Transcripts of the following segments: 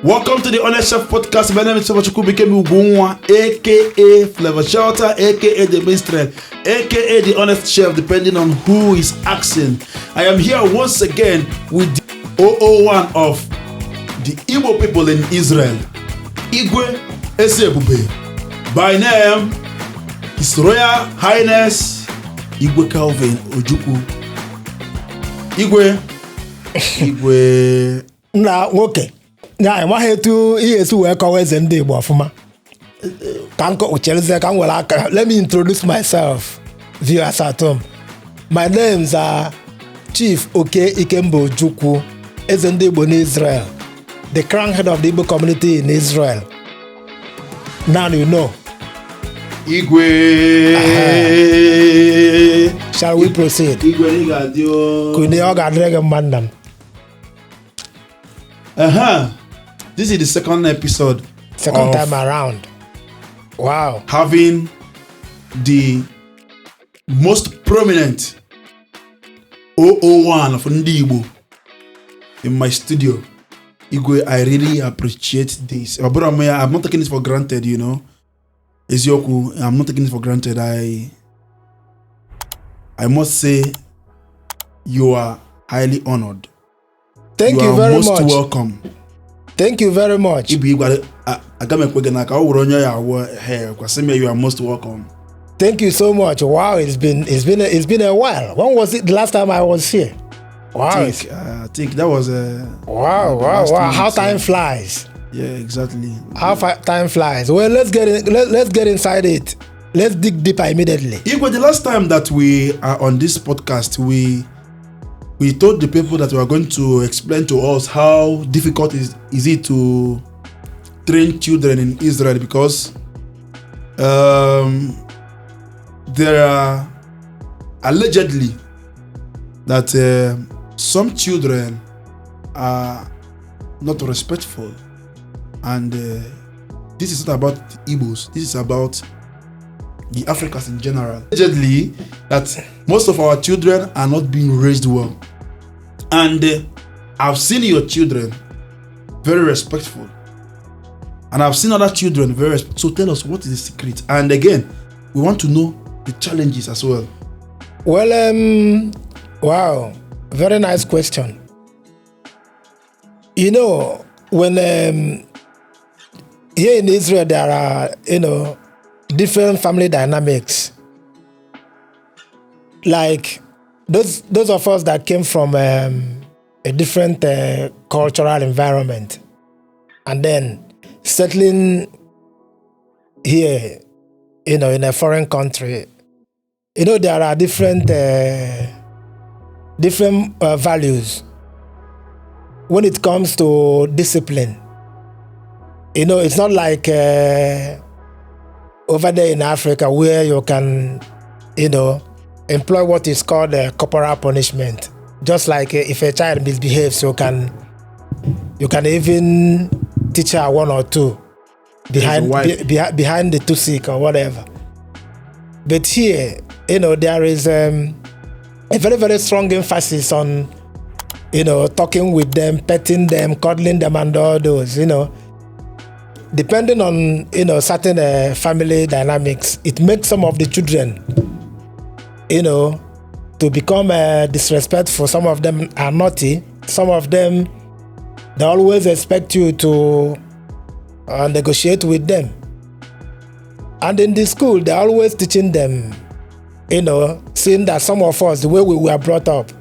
Welcome to the Honest Chef Podcast. My name is Chef Bikemi Ugunwa, aka Flavor Shelter, aka The Minstrel, aka The Honest Chef, depending on who is asking. I am here once again with the 001 of the Igbo people in Israel, Igwe Ezebube. By name, His Royal Highness Igwe Calvin Ojukwu. Igwe na nwoke na enweghị etu ihe esi wee kọwa eze ndị Igbo ọfụma ka m kọcheleze ka m were aka. Let me introduce myself, viewers at home. My names are Chief Oke Ikemba Ojukwu, eze ndị Igbo in Israel, the crown head of the Igbo community in Israel. Now you know. Igwe. Shall we proceed? Igwe Nigadio. Kune oga drege mandam. This is the second episode. Second time around. Wow. Having the most prominent 001 of Ndi Igbo in my studio. Igwe, I really appreciate this. But I'm not taking this for granted, you know. Ezioku, I'm not taking this for granted. I must say you are highly honored. Thank you very much. You are most welcome. Thank you very much. You are most welcome. Thank you so much. Wow, it's been a while. When was it the last time I was here? Wow. I think that was wow. How time flies. Yeah, exactly. How time flies. Well, let's get inside it. Let's dig deeper immediately. Igwe, the last time that we are on this podcast, we told the people that we are going to explain to us how difficult is it to train children in Israel, because there are allegedly that some children are not respectful, and this is not about the Igbos, this is about the Africans in general. Allegedly that most of our children are not being raised well, and I've seen your children very respectful, and I've seen other children very respectful. So tell us, what is the secret? And again, we want to know the challenges as well. Well, wow, very nice question. You know, when here in Israel there are, different family dynamics. Like those of us that came from a different cultural environment, and then settling here, in a foreign country, there are different values when it comes to discipline. It's not like over there in Africa where you can, employ what is called corporal punishment. Just like if a child misbehaves, you can even teach her one or two behind the tusik or whatever. But here, there is a very, very strong emphasis on, talking with them, petting them, cuddling them, and all those, Depending on, certain family dynamics, it makes some of the children, to become disrespectful. Some of them are naughty. Some of them, they always expect you to negotiate with them. And in the school, they're always teaching them, seeing that some of us, the way we were brought up,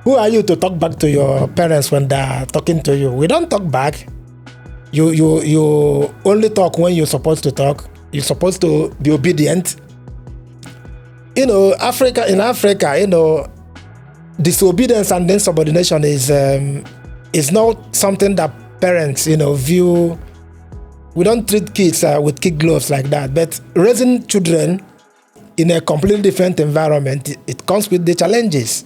who are you to talk back to your parents when they're talking to you? We don't talk back. You only talk when you're supposed to talk. You're supposed to be obedient. In Africa, disobedience and insubordination is not something that parents, view. We don't treat kids with kid gloves like that. But raising children in a completely different environment, it comes with the challenges.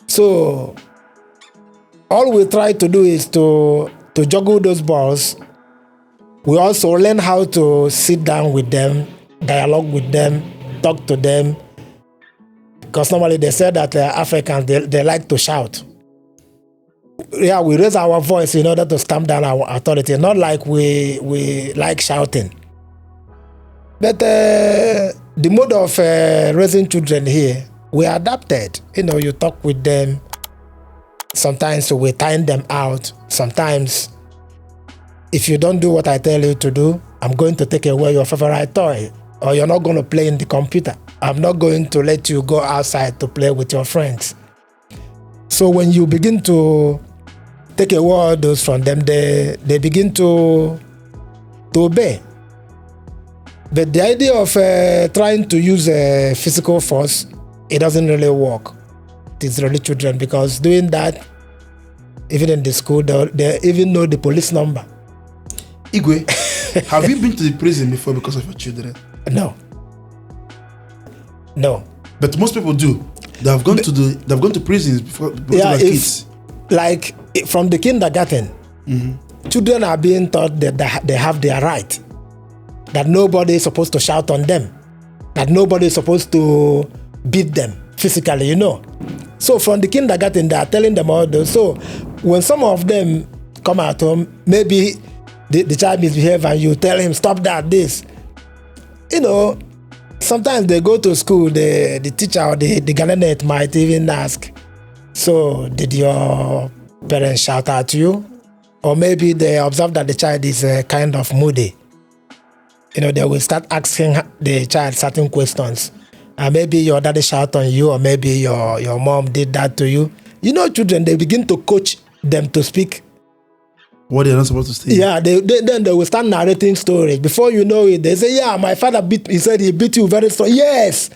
So all we try to do is to juggle those balls. We also learn how to sit down with them, dialogue with them, talk to them. Because normally they say that Africans, they like to shout. we raise our voice in order to stamp down our authority. Not like we like shouting. But the mode of raising children here, we adapted. You talk with them. Sometimes we time them out. Sometimes, if you don't do what I tell you to do, I'm going to take away your favorite toy, or you're not going to play in the computer. I'm not going to let you go outside to play with your friends. So when you begin to take away all those from them, they begin to obey. But the idea of trying to use physical force, it doesn't really work. It's really children, because doing that, even in the school, they even know the police number. Igwe, have you been to the prison before because of your children? No. But most people do. They've gone to prisons before because of their kids. Like from the kindergarten, children are being taught that they have their right. That nobody is supposed to shout on them. That nobody is supposed to beat them physically, So from the kindergarten, they are telling them all those. So when some of them come at home, maybe the child misbehaves and you tell him, stop that, this. Sometimes they go to school, the teacher or the guardian might even ask, so did your parents shout at you? Or maybe they observe that the child is kind of moody. They will start asking the child certain questions. And maybe your daddy shout on you, or maybe your mom did that to you. Children, they begin to coach them to speak what they're not supposed to say. Yeah, then they will start narrating stories. Before you know it, they say, yeah, my father he said he beat you very strong. Yes.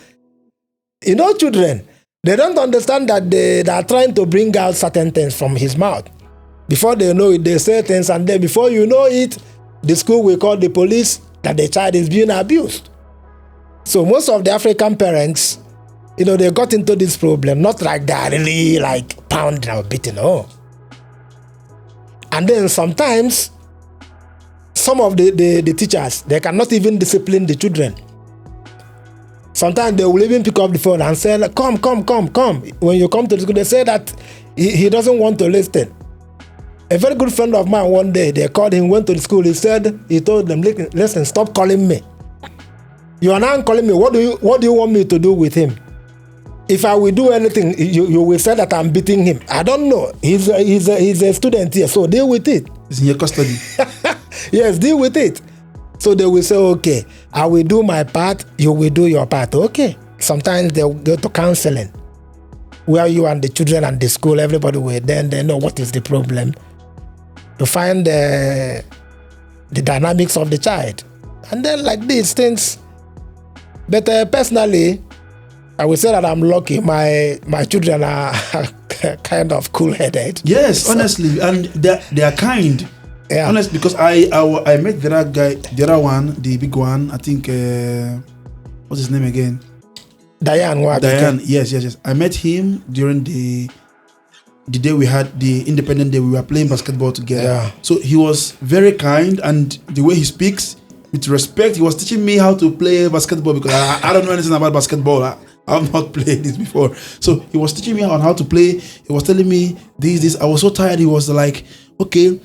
Children, they don't understand that they are trying to bring out certain things from his mouth. Before they know it, they say things, and then before you know it, the school will call the police that the child is being abused. So most of the African parents, they got into this problem, not like they are really like pounding or beating, no. And then sometimes, some of the teachers, they cannot even discipline the children. Sometimes they will even pick up the phone and say, come. When you come to the school, they say that he doesn't want to listen. A very good friend of mine, one day, they called him, went to the school, he told them, listen, stop calling me. You are now calling me, what do you want me to do with him? If I will do anything, you will say that I'm beating him. I don't know. He's a student here, so deal with it. He's in your custody. Yes, deal with it. So they will say, okay, I will do my part, you will do your part. Okay. Sometimes they will go to counseling, where you and the children and the school, everybody will then they know what is the problem. To find the dynamics of the child. And then like these things. But personally, I would say that I'm lucky. My children are kind of cool-headed. Yes, so, honestly, and they are kind. Yeah. Honestly, because I met the other one, the big one. I think what's his name again? Dayan. Yes. I met him during the day we had the Independent Day. We were playing basketball together. Yeah. So he was very kind, and the way he speaks with respect. He was teaching me how to play basketball, because I don't know anything about basketball. I've not played this before. So he was teaching me on how to play. He was telling me this. I was so tired. He was like, okay,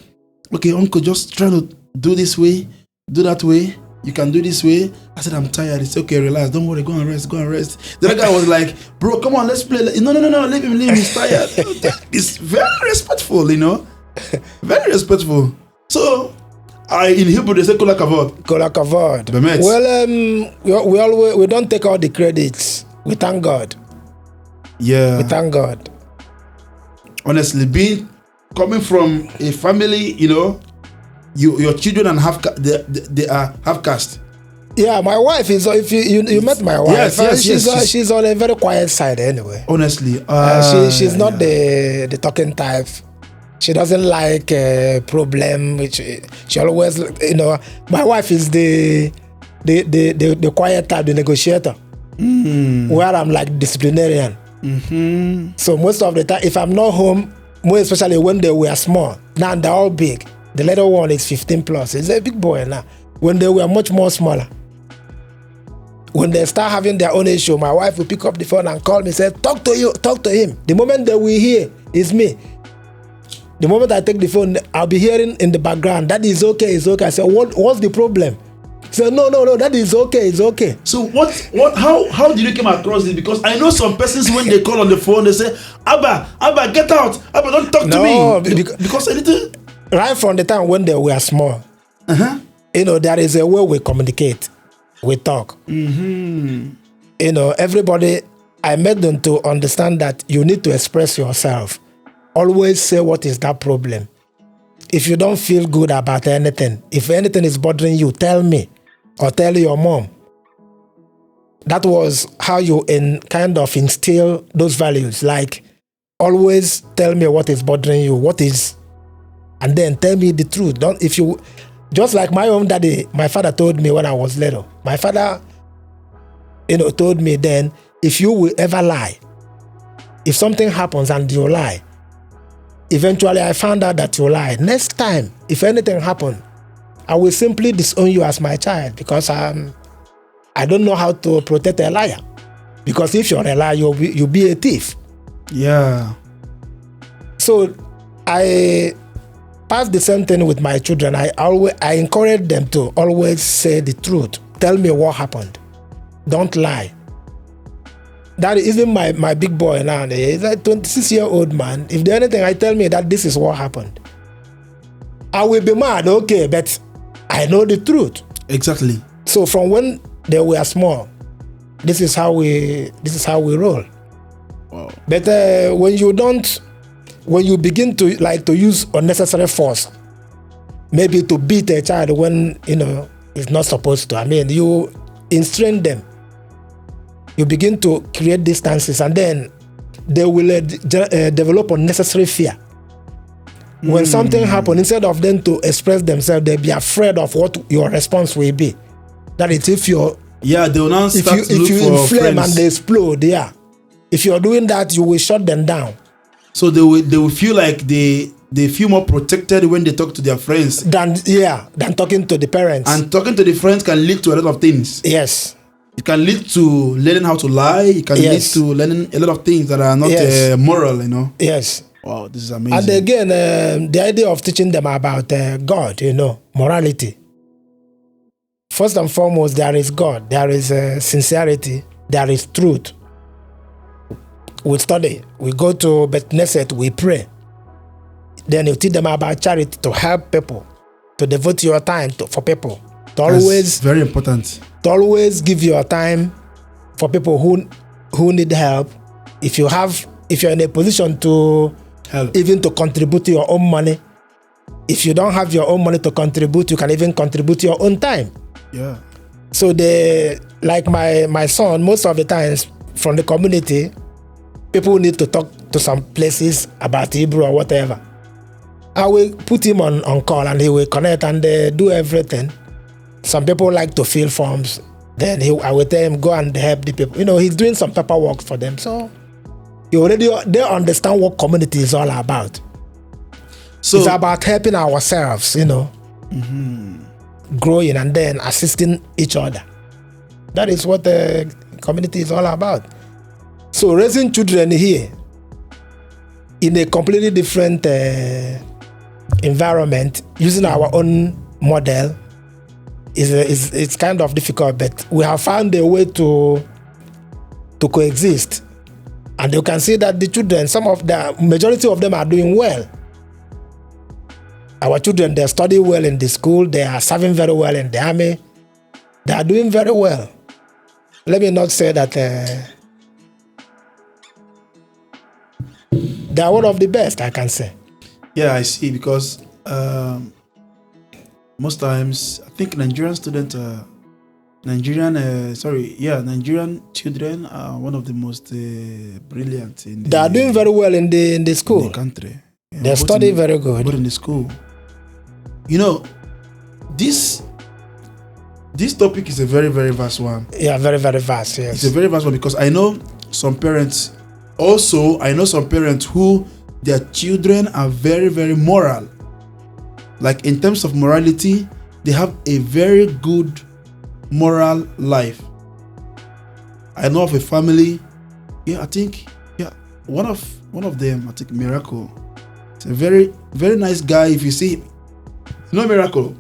uncle, just try to do this way, do that way. You can do this way. I said, I'm tired. It's okay, relax. Don't worry, go and rest. The other guy was like, bro, come on, let's play. No, leave him, he's tired. It's very respectful, Very respectful. So, in Hebrew, they say Kola Kavod. Kola Kavod. Well, we don't take all the credits. We thank God. Yeah. We thank God. Honestly, coming from a family, your children and they are half caste. Yeah, my wife is. If you met my wife, yes, she's on a very quiet side anyway. Honestly, she's not the talking type. She doesn't like a problem. Which she always, my wife is the quiet type, the negotiator. Where I'm like disciplinarian. Mm-hmm. So most of the time, if I'm not home, more especially when they were small, now they're all big. The little one is 15 plus. He's a big boy now. When they were much more smaller, when they start having their own issue, my wife will pick up the phone and call me and say, talk to him. The moment that we hear, it's me. The moment I take the phone, I'll be hearing in the background, that is okay, it's okay. I say, what's the problem? He said, no, that is okay, it's okay. So how did you come across this? Because I know some persons, when they call on the phone, they say, Abba, get out. Abba, don't talk to me. Because anything. Right from the time when they were small, there is a way we communicate, we talk. Everybody, I made them to understand that you need to express yourself. Always say what is that problem. If you don't feel good about anything, if anything is bothering you, tell me or tell your mom. That was how you kind of instill those values. Like, always tell me what is bothering you, and then tell me the truth. Just like my own daddy, my father told me when I was little. My father, told me then, if you will ever lie, if something happens and you lie, eventually I found out that you lie. Next time, if anything happens, I will simply disown you as my child, because I don't know how to protect a liar. Because if you're a liar, you'll be a thief. Yeah. So I pass the same thing with my children. I encourage them to always say the truth. Tell me what happened. Don't lie. That even my big boy now, he's a 26-year-old man. If there's anything, I tell me that this is what happened, I will be mad, okay, but I know the truth. Exactly. So from when they were small, this is how we roll. Wow. But when you begin to use unnecessary force, maybe to beat a child when it's not supposed to. I mean, you instrain them. You begin to create distances, and then they will develop unnecessary fear. When something happens, instead of them to express themselves, they'll be afraid of what your response will be. That is, if they will now start to look for inflame friends. And they explode, if you're doing that, you will shut them down. So they will feel like they feel more protected when they talk to their friends than talking to the parents. And talking to the friends can lead to a lot of things. Yes. It can lead to learning how to lie. It can lead to learning a lot of things that are not moral, Yes. Wow, this is amazing. And again, the idea of teaching them about God, morality. First and foremost, there is God. There is sincerity. There is truth. We study. We go to Beth Knesset. We pray. Then you teach them about charity, to help people, to devote your time for people. That's very important. To always give your time for people who need help. If you're in a position to help, even to contribute your own money. If you don't have your own money to contribute, you can even contribute your own time. Yeah. So like my son, most of the times from the community, people need to talk to some places about Hebrew or whatever. I will put him on call, and he will connect and do everything. Some people like to fill forms. Then I will tell him, go and help the people. He's doing some paperwork for them. So they understand what community is all about. So it's about helping ourselves, growing and then assisting each other. That is what the community is all about. So raising children here in a completely different environment, using our own model, it's kind of difficult, but we have found a way to coexist. And you can see that the children, majority of them are doing well. Our children, they study well in the school, they are serving very well in the army. They are doing very well. Let me not say that they are one of the best, I can say. Yeah, I see, because most times, I think Nigerian children are one of the most brilliant. They are doing very well in the school. In the country. They study very good. But in the school. This topic is a very, very vast one. Yeah, very, very vast, yes. It's a very vast one, because I know some parents who their children are very, very moral. Like, in terms of morality, they have a very good moral life. I know of a family, one of them, I think Miracle. It's a very, very nice guy. If you see him, no miracle.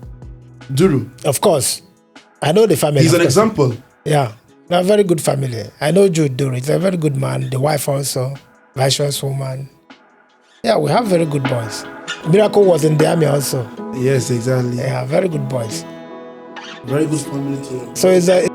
Duru. Of course. I know the family. He's an example. Yeah. They're a very good family. I know Jude Duru. He's a very good man. The wife also. Virtuous woman. Yeah, we have very good boys. Miracle was in the army also. Yes, exactly. Yeah, very good boys. Very good family too. So it's a